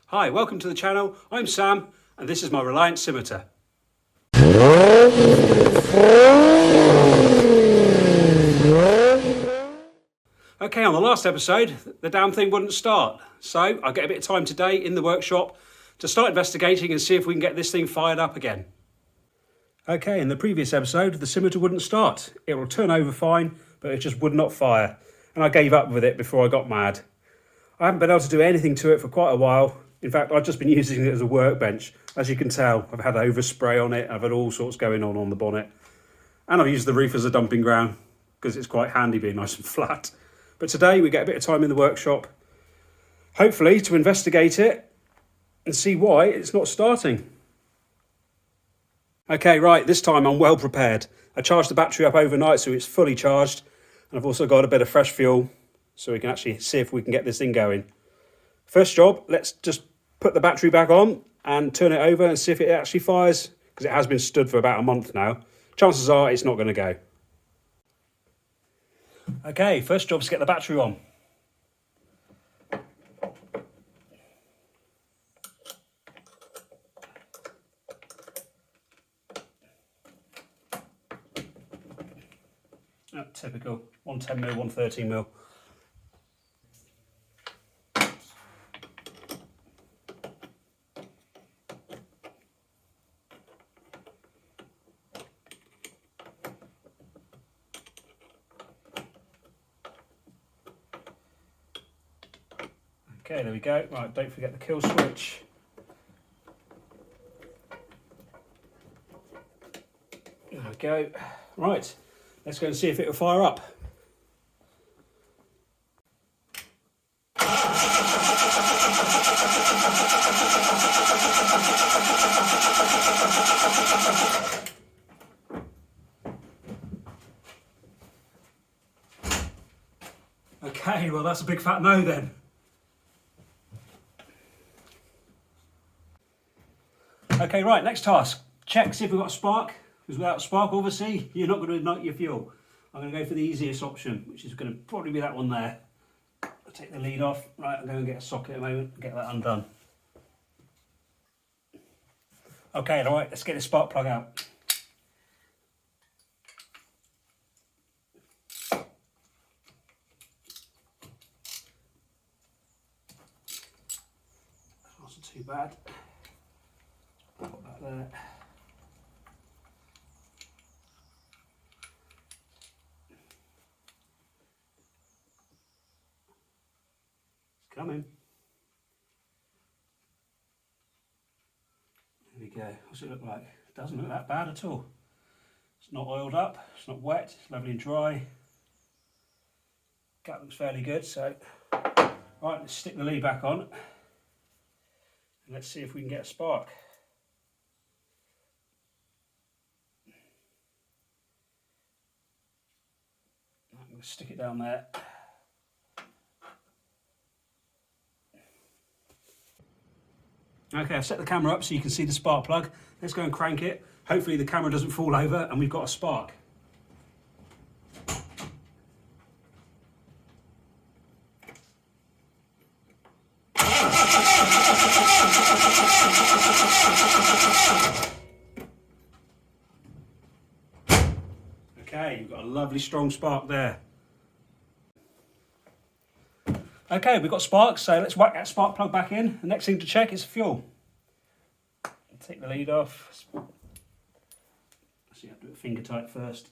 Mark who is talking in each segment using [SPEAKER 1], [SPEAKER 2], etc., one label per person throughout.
[SPEAKER 1] Hi, welcome to the channel. I'm Sam and this is my Reliant Scimitar. Okay, on the last episode, the damn thing wouldn't start. So I'll get a bit of time today in the workshop to start investigating and see if we can get this thing fired up again. Okay, in the previous episode, the Scimitar wouldn't start. It will turn over fine, but it just would not fire. And I gave up with it before I got mad. I haven't been able to do anything to it for quite a while. In fact, I've just been using it as a workbench. As you can tell, I've had overspray on it. I've had all sorts going on the bonnet. And I've used the roof as a dumping ground because it's quite handy being nice and flat. But today we get a bit of time in the workshop, hopefully to investigate it and see why it's not starting. Okay, right, this time I'm well prepared. I charged the battery up overnight so it's fully charged. And I've also got a bit of fresh fuel so we can actually see if we can get this thing going. First job, let's just put the battery back on and turn it over and see if it actually fires, because it has been stood for about a month now. Chances are it's not going to go. Okay, first job is get the battery on. Oh, typical, 110mm, 113mm. Okay, there we go. Right, don't forget the kill switch. There we go. Right, let's go and see if it will fire up. Okay, well that's a big fat no then. Okay, right, next task. Check, see if we've got a spark. Because without a spark, obviously, you're not going to ignite your fuel. I'm going to go for the easiest option, which is going to probably be that one there. I'll take the lead off. Right, I'm going to get a socket a moment and get that undone. Okay, all right, let's get the spark plug out. That's not too bad. Put that there. It's coming. There we go. What's it look like? It doesn't look that bad at all. It's not oiled up, it's not wet, it's lovely and dry. Gap looks fairly good, so right, let's stick the lead back on and let's see if we can get a spark. I'm going to stick it down there. Okay, I've set the camera up so you can see the spark plug. Let's go and crank it. Hopefully the camera doesn't fall over and we've got a spark. Okay, you've got a lovely strong spark there. Okay, we've got sparks, so let's whack that spark plug back in. The next thing to check is fuel. Take the lead off. Actually, I have to do it finger tight first.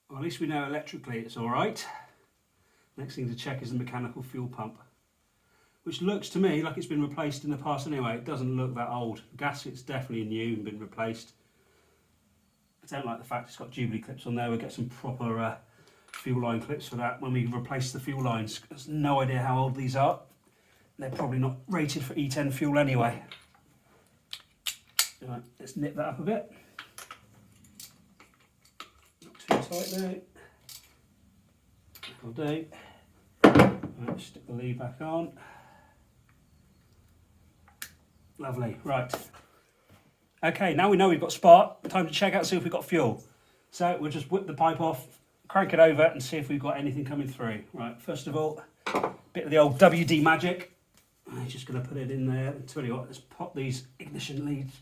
[SPEAKER 1] Well, at least we know electrically it's all right. Next thing to check is the mechanical fuel pump, which looks to me like it's been replaced in the past anyway. It doesn't look that old. The gasket's definitely new and been replaced. I don't like the fact it's got Jubilee clips on there. We'll get some proper fuel line clips for that when we replace the fuel lines. There's no idea how old these are. They're probably not rated for E10 fuel anyway. Right, let's nip that up a bit. Not too tight there. That'll do. Right, stick the lead back on. Lovely, right. Okay, now we know we've got spark, time to check out, see if we've got fuel. So we'll just whip the pipe off, crank it over and see if we've got anything coming through. Right, first of all, a bit of the old WD magic. I'm just going to put it in there. I'll tell you what, let's pop these ignition leads.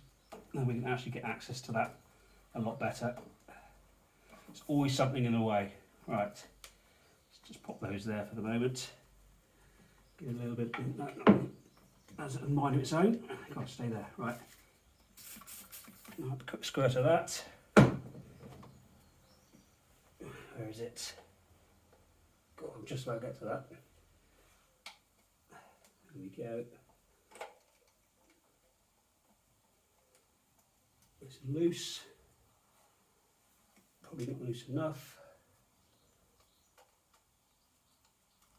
[SPEAKER 1] Then we can actually get access to that a lot better. There's always something in the way. Right, let's just pop those there for the moment. Give it a little bit, as a mind of its own. Can't stay there, right. A quick squirt of that. Where is it? God, I'm just about to get to that. There we go. It's loose. Probably not loose enough.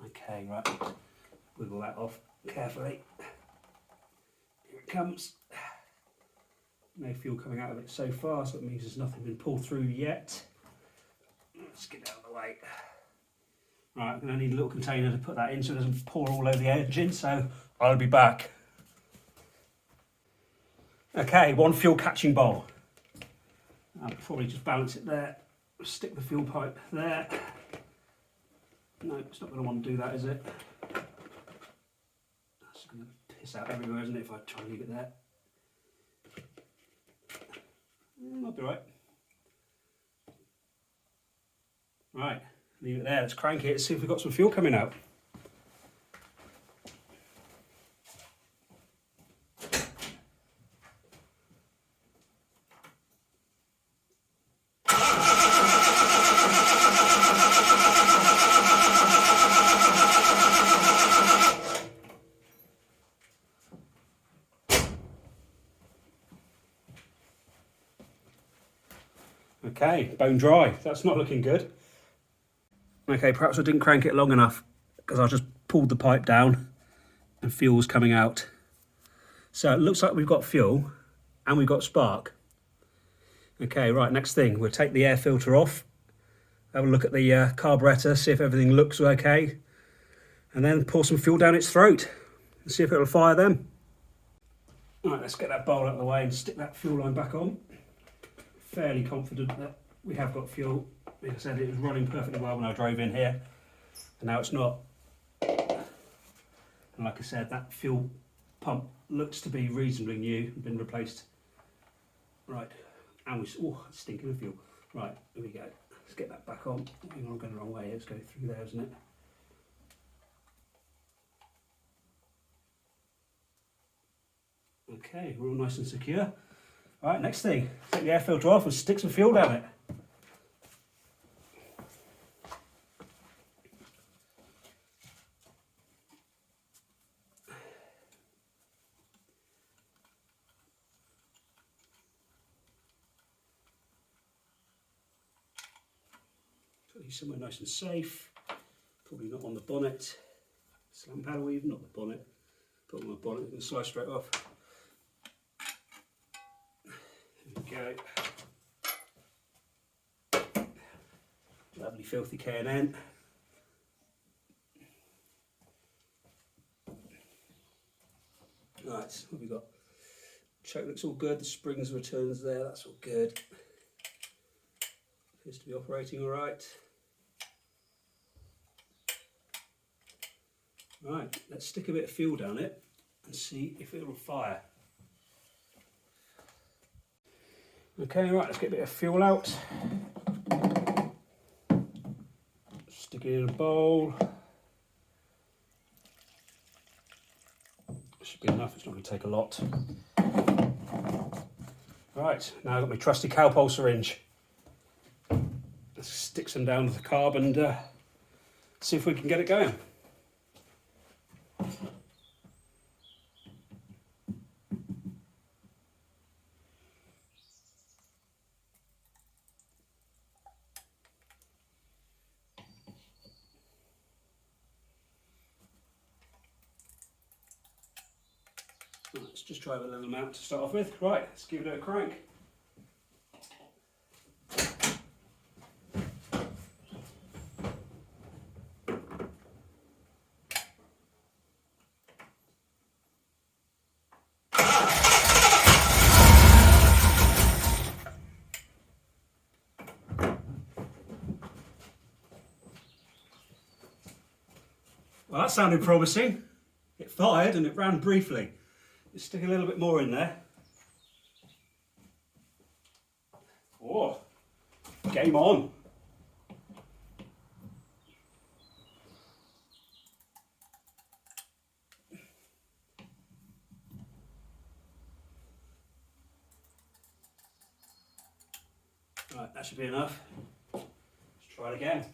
[SPEAKER 1] Okay, right. Wiggle that off carefully. Here it comes. No fuel coming out of it so far, so it means there's nothing been pulled through yet. Let's get out of the way. Right, I'm going to need a little container to put that in so it doesn't pour all over the engine, so I'll be back. Okay, one fuel catching bowl. I'll probably just balance it there. Stick the fuel pipe there. No, it's not going to want to do that, is it? That's going to piss out everywhere, isn't it, if I try and leave it there? I'll be right. Right, leave it there. Let's crank it. See if we've got some fuel coming out. Okay, bone dry. That's not looking good. Okay, perhaps I didn't crank it long enough because I just pulled the pipe down and fuel's coming out. So it looks like we've got fuel and we've got spark. Okay, right, next thing, we'll take the air filter off, have a look at the carburettor, see if everything looks okay, and then pour some fuel down its throat and see if it'll fire them. Right, let's get that bowl out of the way and stick that fuel line back on. Fairly confident that we have got fuel. Like I said, it was running perfectly well when I drove in here, and now it's not. And like I said, that fuel pump looks to be reasonably new, been replaced. Right, and we, oh, it's stinking of fuel. Right, here we go. Let's get that back on. Hang on, I'm going the wrong way. Let's go through there, isn't it? Okay, we're all nice and secure. All right, next thing, take the air filter off and stick some fuel down it. Put these somewhere nice and safe. Probably not on the bonnet. Slam paddle even, not the bonnet. Put on the bonnet and slide straight off. There we go. Lovely filthy K&N. Right, what have we got? Choke looks all good, the springs returns there, that's all good. Appears to be operating all right. Right, let's stick a bit of fuel down it and see if it will fire. Okay, right, let's get a bit of fuel out. Stick it in a bowl. Should be enough, it's not going to take a lot. Right, now I've got my trusty cowpole syringe. Let's stick some down with the carb and see if we can get it going. Let's just try with a little amount to start off with. Right, let's give it a crank. that sounded promising. It fired and it ran briefly. Let's stick a little bit more in there. Oh, game on. Right, that should be enough. Let's try it again.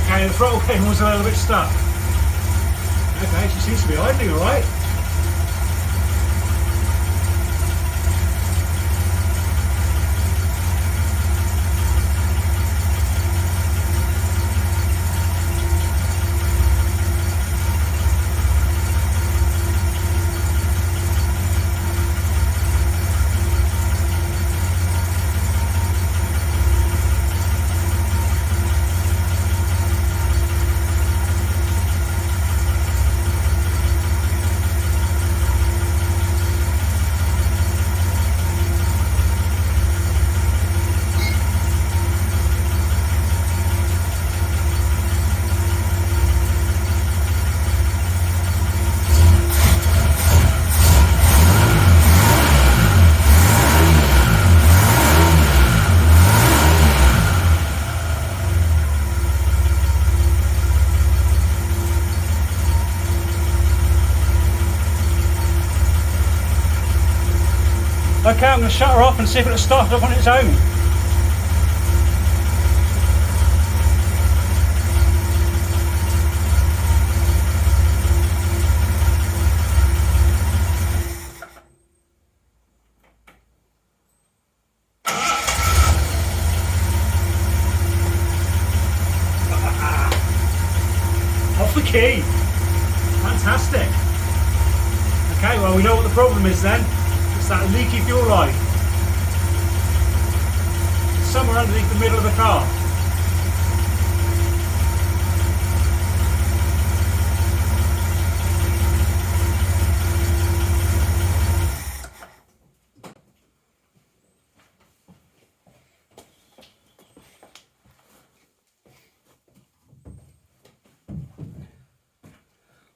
[SPEAKER 1] Okay, the throttle cable was a little bit stuck. Okay, she seems to be idling alright. Okay, I'm going to shut her off and see if it'll start up on its own. Off the key. Fantastic. Okay, well we know what the problem is then. It's that leaky fuel line. It's somewhere underneath the middle of the car.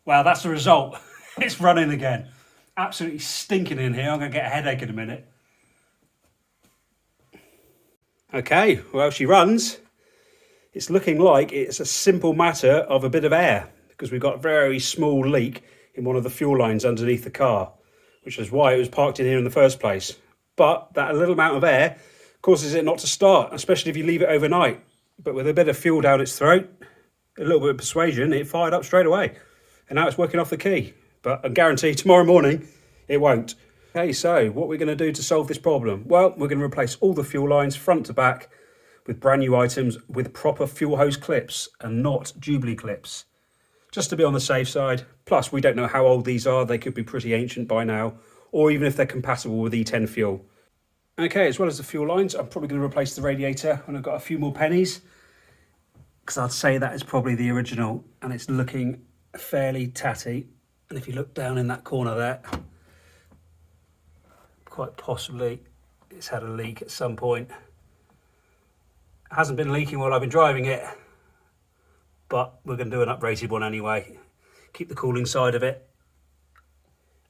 [SPEAKER 1] Well, that's the result. It's running again. Absolutely stinking in here. I'm going to get a headache in a minute. Okay, well, she runs. It's looking like it's a simple matter of a bit of air because we've got a very small leak in one of the fuel lines underneath the car, which is why it was parked in here in the first place. But that little amount of air causes it not to start, especially if you leave it overnight. But with a bit of fuel down its throat, a little bit of persuasion, it fired up straight away. And now it's working off the key. But I guarantee tomorrow morning it won't. Okay, so what we're going to do to solve this problem? Well, we're going to replace all the fuel lines front to back with brand new items with proper fuel hose clips and not Jubilee clips. Just to be on the safe side. Plus, we don't know how old these are. They could be pretty ancient by now, or even if they're compatible with E10 fuel. Okay, as well as the fuel lines, I'm probably going to replace the radiator when I've got a few more pennies, because I'd say that is probably the original and it's looking fairly tatty. And if you look down in that corner there, quite possibly it's had a leak at some point. It hasn't been leaking while I've been driving it, but we're going to do an uprated one anyway. Keep the cooling side of it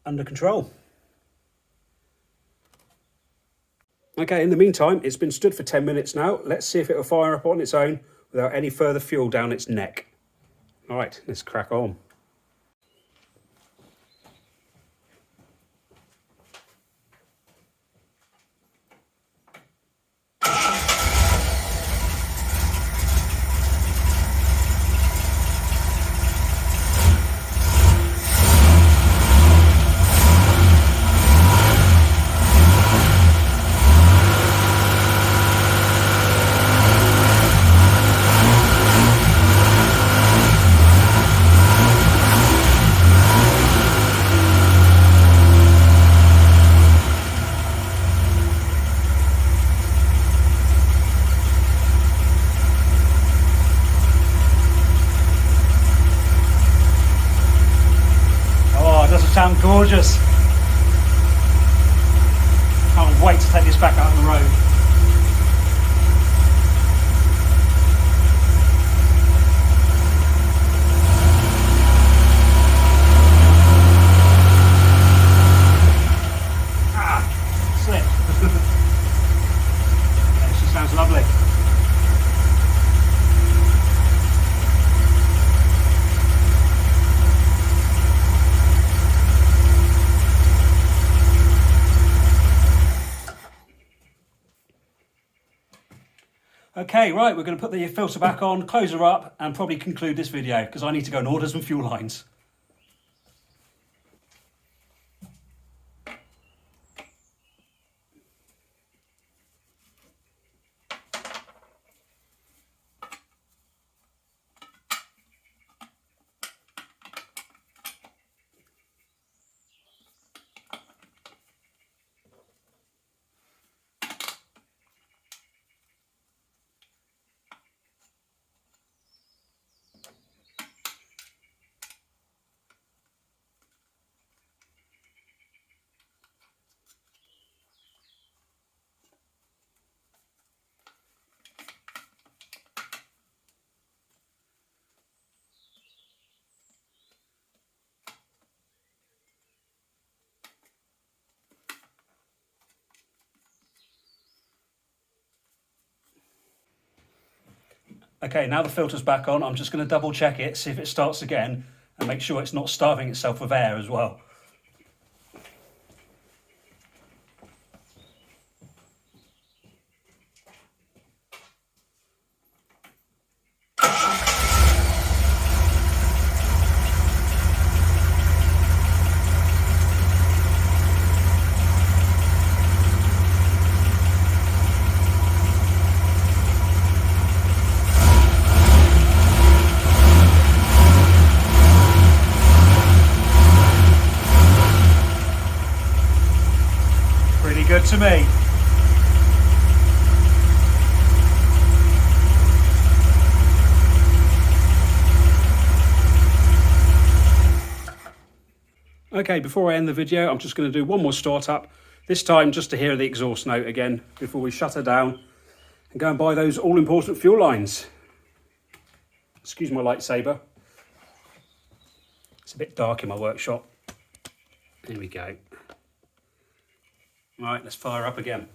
[SPEAKER 1] under control. Okay, in the meantime, it's been stood for 10 minutes now. Let's see if it will fire up on its own without any further fuel down its neck. All right, let's crack on. Doesn't sound gorgeous. Can't wait to take this back out on the road. Slip. Yeah, she sounds lovely. Okay, right, we're going to put the filter back on, close her up, and probably conclude this video because I need to go and order some fuel lines. Okay, now the filter's back on, I'm just going to double check it, see if it starts again, and make sure it's not starving itself of air as well. Good to me. Okay, before I end the video, I'm just going to do one more start up, this time just to hear the exhaust note again before we shut her down and go and buy those all-important fuel lines. Excuse my lightsaber. It's a bit dark in my workshop. There we go. Right, let's fire up again.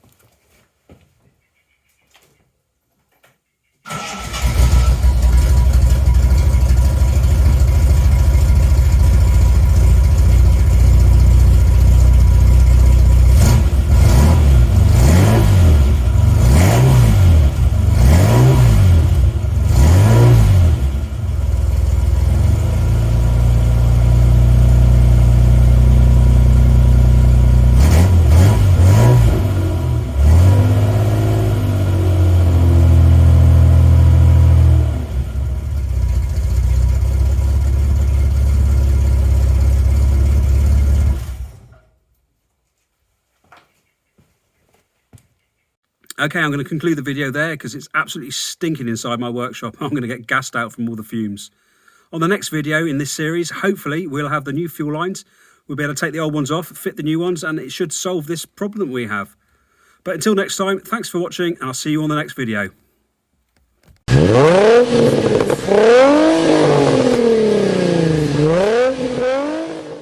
[SPEAKER 1] Okay, I'm going to conclude the video there because it's absolutely stinking inside my workshop. I'm going to get gassed out from all the fumes. On the next video in this series, hopefully we'll have the new fuel lines. We'll be able to take the old ones off, fit the new ones, and it should solve this problem we have. But until next time, thanks for watching, and I'll see you on the next video.